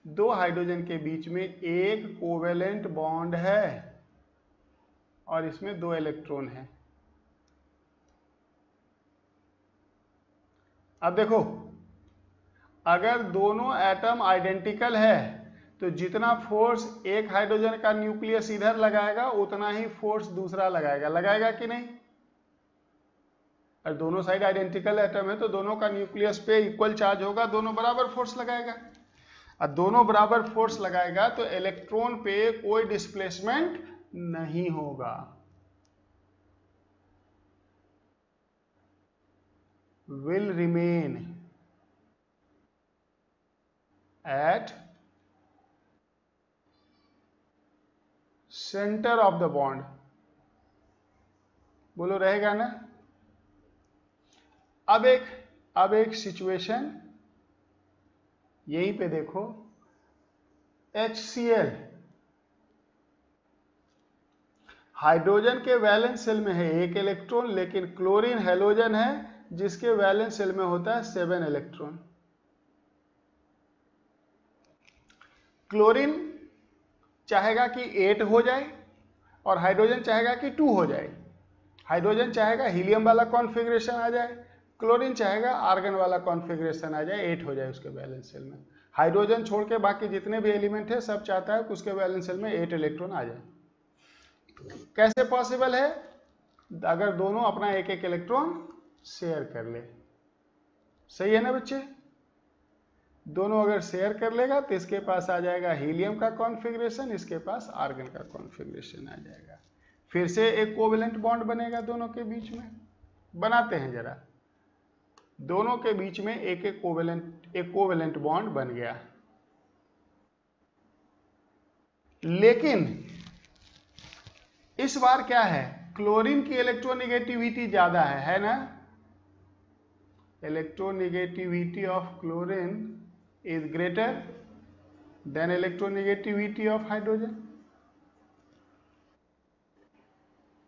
2 हाइड्रोजन के बीच में एक कोवेलेंट बॉन्ड है और इसमें 2 इलेक्ट्रॉन है। अब देखो, अगर दोनों एटम आइडेंटिकल है तो जितना फोर्स एक हाइड्रोजन का न्यूक्लियस इधर लगाएगा उतना ही फोर्स दूसरा लगाएगा। लगाएगा कि नहीं? और दोनों साइड आइडेंटिकल एटम है तो दोनों का न्यूक्लियस पे इक्वल चार्ज होगा, दोनों बराबर फोर्स लगाएगा। और दोनों बराबर फोर्स लगाएगा तो इलेक्ट्रॉन पे कोई डिस्प्लेसमेंट नहीं होगा। Will remain at centre of the bond. बोलो रहेगा ना? अब एक सिचुएशन यहीं पे देखो, HCl हाइड्रोजन के वैलेंस शेल में है 1 इलेक्ट्रॉन, लेकिन क्लोरीन हैलोजन है जिसके वैलेंस शेल में होता है 7 इलेक्ट्रॉन। क्लोरीन चाहेगा कि 8 हो जाए और हाइड्रोजन चाहेगा कि 2 हो जाए। हाइड्रोजन चाहेगा हीलियम वाला कॉन्फ़िगरेशन आ जाए, क्लोरीन चाहेगा आर्गन वाला कॉन्फ़िगरेशन आ जाए, 8 हो जाए उसके वैलेंस शेल में। हाइड्रोजन छोड़ के बाकी जितने भी एलिमेंट है सब चाहता है कि उसके वैलेंस शेल में 8 इलेक्ट्रॉन आ जाए। कैसे पॉसिबल है? अगर दोनों अपना एक एक इलेक्ट्रॉन शेयर कर ले। सही है ना बच्चे? दोनों अगर शेयर कर लेगा तो इसके पास आ जाएगा हीलियम का कॉन्फ़िगरेशन, इसके पास आर्गन का कॉन्फ़िगरेशन आ जाएगा। फिर से एक कोवेलेंट बॉन्ड बनेगा दोनों के बीच में। बनाते हैं जरा, दोनों के बीच में एक कोवेलेंट बॉन्ड बन गया। लेकिन इस बार क्या है, क्लोरीन की इलेक्ट्रोनेगेटिविटी ज्यादा है ना। Electronegativity of chlorine is greater than electronegativity of hydrogen.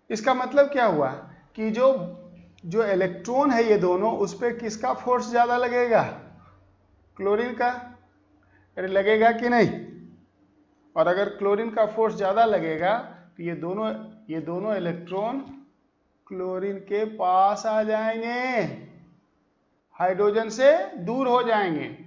इसका मतलब क्या हुआ कि जो इलेक्ट्रॉन है ये दोनों, उस पर किसका फोर्स ज्यादा लगेगा, क्लोरीन का। अरे लगेगा कि नहीं। और अगर क्लोरीन का फोर्स ज्यादा लगेगा तो ये दोनों इलेक्ट्रॉन क्लोरीन के पास आ जाएंगे, हाइड्रोजन से दूर हो जाएंगे।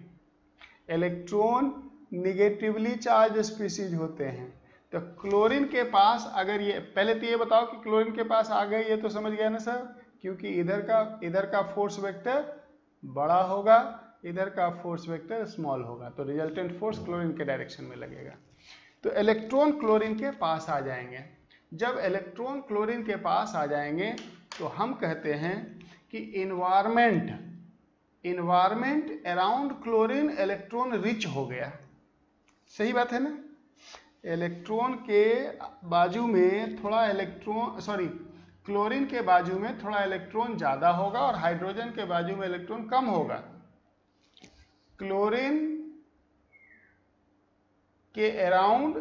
इलेक्ट्रॉन निगेटिवली चार्ज स्पीशीज होते हैं। तो क्लोरीन के पास अगर ये, पहले तो ये बताओ कि क्लोरीन के पास आ गए, ये तो समझ गया ना सर, क्योंकि इधर का फोर्स वेक्टर बड़ा होगा, इधर का फोर्स वेक्टर स्मॉल होगा, तो रिजल्टेंट फोर्स क्लोरीन के डायरेक्शन में लगेगा। तो इलेक्ट्रॉन क्लोरीन के पास आ जाएंगे। जब इलेक्ट्रॉन क्लोरीन के पास आ जाएंगे तो हम कहते हैं कि environment around chlorine electron rich हो गया। सही बात है ना। इलेक्ट्रॉन के बाजू में थोड़ा क्लोरीन के बाजू में थोड़ा इलेक्ट्रॉन ज्यादा होगा और हाइड्रोजन के बाजू में इलेक्ट्रॉन कम होगा। क्लोरीन के अराउंड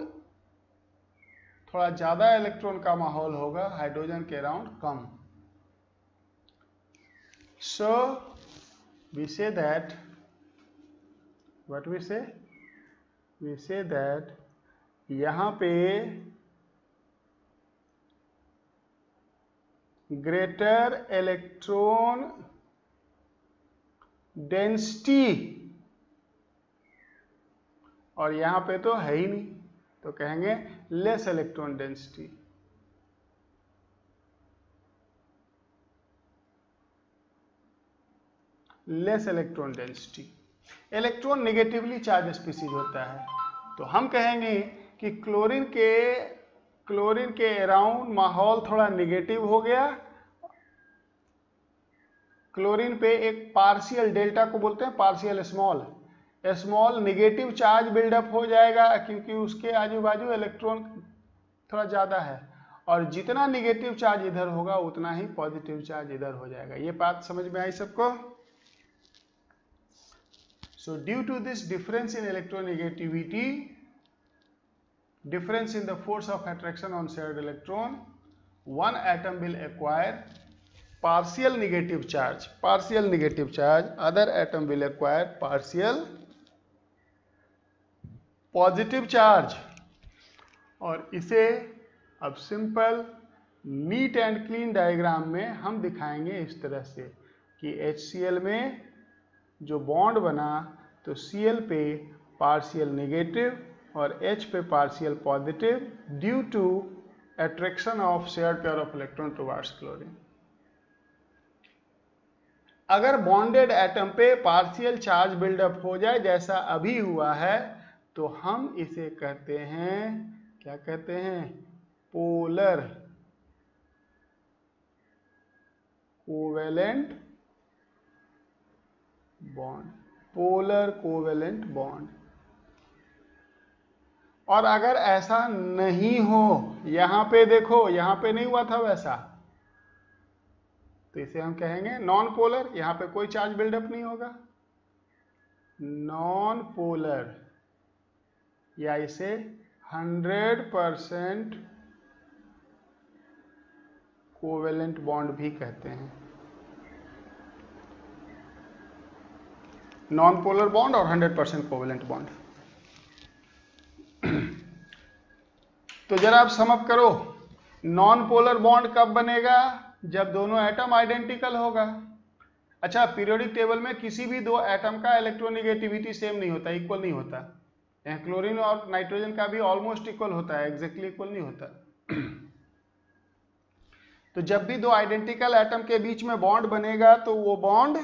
थोड़ा ज्यादा इलेक्ट्रॉन का माहौल होगा, हाइड्रोजन के around come. So we say that, what we say? We say that यहाँ पे ग्रेटर इलेक्ट्रॉन डेंसिटी, और यहाँ पे तो है ही नहीं, तो कहेंगे less electron density. Less electron density, electron negatively charge species होता है। तो हम कहेंगे कि क्लोरीन के अराउंड माहौल थोड़ा नेगेटिव हो गया। क्लोरीन पे एक पार्शियल, डेल्टा को बोलते हैं partial small negative charge buildup हो जाएगा, क्योंकि उसके आजू बाजू इलेक्ट्रॉन थोड़ा ज्यादा है, और जितना नेगेटिव चार्ज इधर होगा उतना ही पॉजिटिव चार्ज इधर हो जाएगा। ये बात समझ में आई सबको। So due to this difference in electronegativity, difference in the force of attraction on shared electron, one atom will acquire partial negative charge, other atom will acquire partial positive charge। और इसे अब simple neat and clean diagram में हम दिखाएंगे इस तरह से कि HCl में जो बॉन्ड बना तो Cl पे पार्शियल नेगेटिव और H पे partial positive due to attraction of shared pair of electron towards chlorine. अगर बॉन्डेड एटम पे पार्शियल चार्ज बिल्डअप हो जाए जैसा अभी हुआ है, तो हम इसे कहते हैं, क्या कहते हैं, polar covalent bond, polar covalent bond. और अगर ऐसा नहीं हो, यहां पे देखो, यहां पे नहीं हुआ था वैसा, तो इसे हम कहेंगे नॉन पोलर। यहां पे कोई चार्ज बिल्डअप नहीं होगा, नॉन पोलर, या इसे 100% कोवेलेंट बॉन्ड भी कहते हैं। नॉन पोलर बॉन्ड और 100% कोवेलेंट बॉन्ड। तो जरा आप समअप करो, नॉन पोलर बॉन्ड कब बनेगा, जब दोनों एटम आइडेंटिकल होगा। अच्छा, पीरियोडिक टेबल में किसी भी दो एटम का इलेक्ट्रोनेगेटिविटी सेम नहीं होता, इक्वल नहीं होता। यहाँ क्लोरीन और नाइट्रोजन का भी ऑलमोस्ट इक्वल होता है, एग्जैक्टली इक्वल नहीं होता। तो जब भी दो आइडेंटिकल एटम के बीच में बॉन्ड बनेगा तो वो बॉन्ड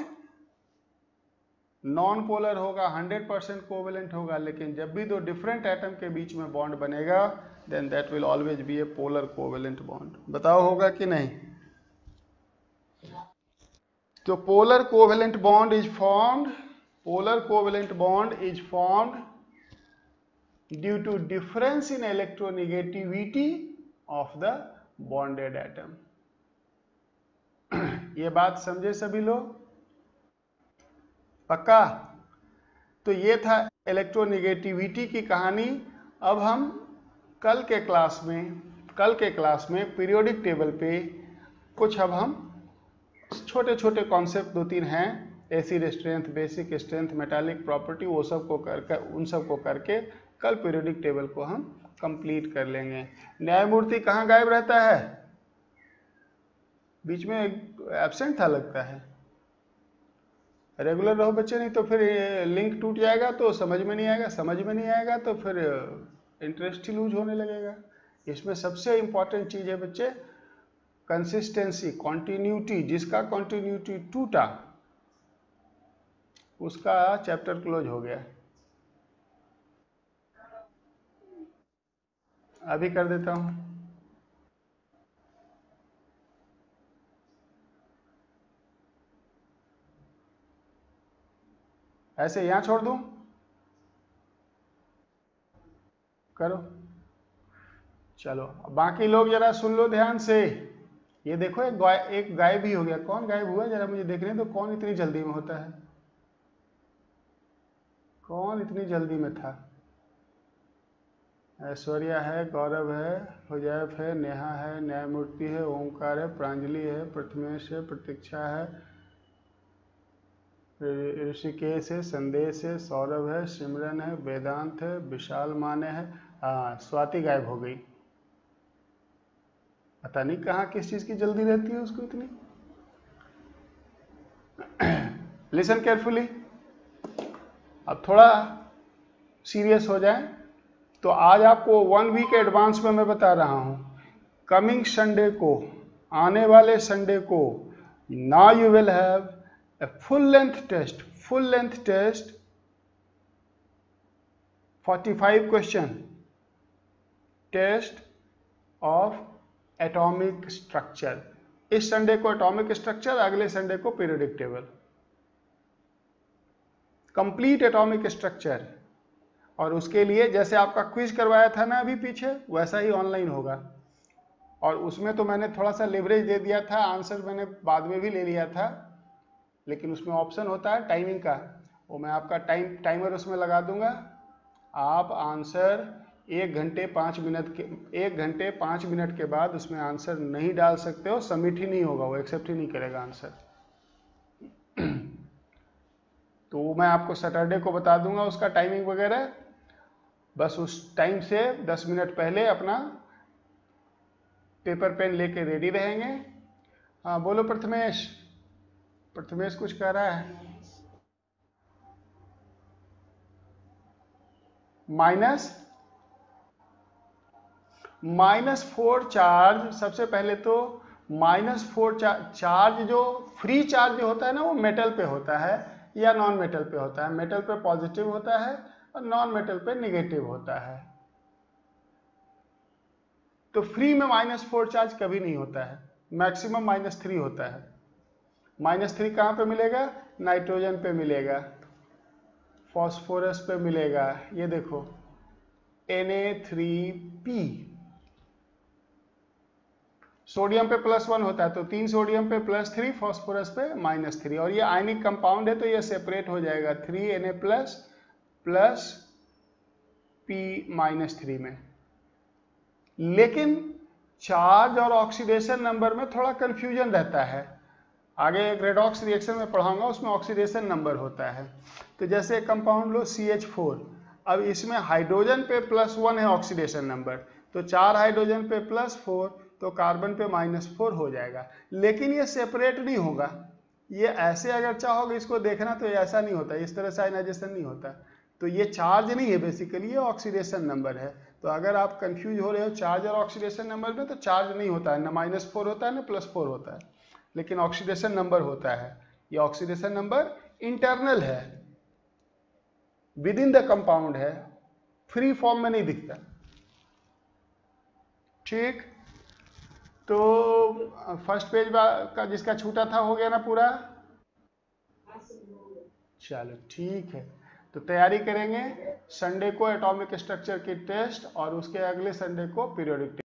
नॉन पोलर होगा, 100% कोवेलेंट होगा, लेकिन जब भी दो डिफरेंट एटम के बीच में बॉन्ड बनेगा then that will always be a polar covalent bond. बताओ होगा कि नहीं? तो polar covalent bond is formed due to difference in electronegativity of the bonded atom. ये बात समझे सभी लोग? पक्का? तो ये था इलेक्ट्रोनेगेटिविटी की कहानी। अब हम कल के क्लास में पीरियोडिक टेबल पे कुछ अब हम छोटे छोटे कॉन्सेप्ट 2-3 हैं, acid strength, basic strength, metallic property, वो सब को उन सब को करके कल पीरियोडिक टेबल को हम कंप्लीट कर लेंगे। न्यायमूर्ति कहाँ गायब रहता है? बीच में एब्सेंट था लगता है। रेगुलर रहो बच्चे, नहीं तो फिर लिंक टूट जाएगा तो समझ में नहीं आएगा तो फिर इंटरेस्ट ही लूज होने लगेगा। इसमें सबसे इंपॉर्टेंट चीज है बच्चे कंसिस्टेंसी, कॉन्टिन्यूटी। जिसका कॉन्टिन्यूटी टूटा उसका चैप्टर क्लोज हो गया। अभी कर देता हूं। ऐसे यहां छोड़ दूं? करो। चलो बाकी लोग जरा सुन लो ध्यान से। ये देखो एक गायब ही हो गया। कौन गायब हुआ जरा मुझे देखने तो। कौन इतनी जल्दी में होता है? कौन इतनी जल्दी में था? ऐश्वर्या है, गौरव है, हुजैफ है, नेहा है, न्यायमूर्ति है, ओमकार है, प्रांजलि है, प्रथमेश है, प्रतीक्षा है, ऋषिकेश है, संदेश है, सौरभ है, सिमरन है, वेदांत है, विशाल माने है। हाँ, स्वाति गायब हो गई। पता नहीं कहाँ किस चीज की जल्दी रहती है उसको इतनी। Listen carefully. अब थोड़ा सीरियस हो जाए। तो आज आपको 1 वीक एडवांस में मैं बता रहा हूं। कमिंग संडे को, आने वाले संडे को, now you will have a full length test 45 question test of atomic structure। इस संडे को एटॉमिक स्ट्रक्चर, अगले संडे को periodic table, complete atomic structure. और उसके लिए जैसे आपका क्विज करवाया था ना अभी पीछे, वैसा ही ऑनलाइन होगा। और उसमें तो मैंने थोड़ा सा लेवरेज दे दिया था, आंसर मैंने बाद में भी ले लिया था, लेकिन उसमें ऑप्शन होता है टाइमिंग का, वो मैं आपका टाइमर उसमें लगा दूंगा। आप आंसर 1 घंटे 5 मिनट के बाद उसमें आंसर नहीं डाल सकते हो, सबमिट ही नहीं होगा, वो एक्सेप्ट ही नहीं करेगा आंसर। तो मैं आपको सैटरडे को बता दूंगा उसका टाइमिंग वगैरह। बस उस टाइम से 10 मिनट पहले अपना पेपर पेन लेके रेडी रहेंगे। हाँ बोलो प्रथमेश। प्रथमेश कुछ कह रहा है। -4 चार्ज। सबसे पहले तो -4 चार्ज, जो फ्री चार्ज जो होता है ना, वो मेटल पे होता है या नॉन मेटल पे होता है। मेटल पे पॉजिटिव होता है और नॉन मेटल पे निगेटिव होता है। तो फ्री में -4 चार्ज कभी नहीं होता है, मैक्सिमम -3 होता है। -3 कहाँ पे मिलेगा? नाइट्रोजन पे मिलेगा, फास्फोरस पे मिलेगा। ये देखो Na3P। सोडियम पे +1 होता है, तो 3 सोडियम पे +3, फास्फोरस पे -3। और ये आयनिक कंपाउंड है तो ये सेपरेट हो जाएगा 3Na+ प्लस P-3 में। लेकिन चार्ज और ऑक्सीडेशन नंबर में थोड़ा कंफ्यूजन रहता है। आगे एक रेडॉक्स रिएक्शन में पढ़ाऊंगा, उसमें ऑक्सीडेशन नंबर होता है। तो जैसे कंपाउंड लो CH4, अब इसमें हाइड्रोजन पे +1 है ऑक्सीडेशन नंबर, तो 4 हाइड्रोजन पे +4, तो कार्बन पे -4 हो जाएगा। लेकिन ये सेपरेट नहीं होगा। ये ऐसे अगर चाहोगे इसको देखना तो ऐसा नहीं होता, इस तरह से आयनाइजेशन नहीं होता। तो ये चार्ज नहीं है बेसिकली, ये ऑक्सीडेशन नंबर है। तो अगर आप कंफ्यूज हो रहे हो चार्ज और ऑक्सीडेशन नंबर में, तो चार्ज नहीं होता है, ना -4 होता है ना +4 होता है, लेकिन ऑक्सीडेशन नंबर होता है। ये ऑक्सीडेशन नंबर इंटरनल है, विद इन द कंपाउंड है, फ्री फॉर्म में नहीं दिखता। ठीक, तो फर्स्ट पेज का जिसका छूटा था हो गया ना पूरा? चलो ठीक है, तो तैयारी करेंगे संडे को एटॉमिक स्ट्रक्चर की टेस्ट और उसके अगले संडे को पीरियोडिक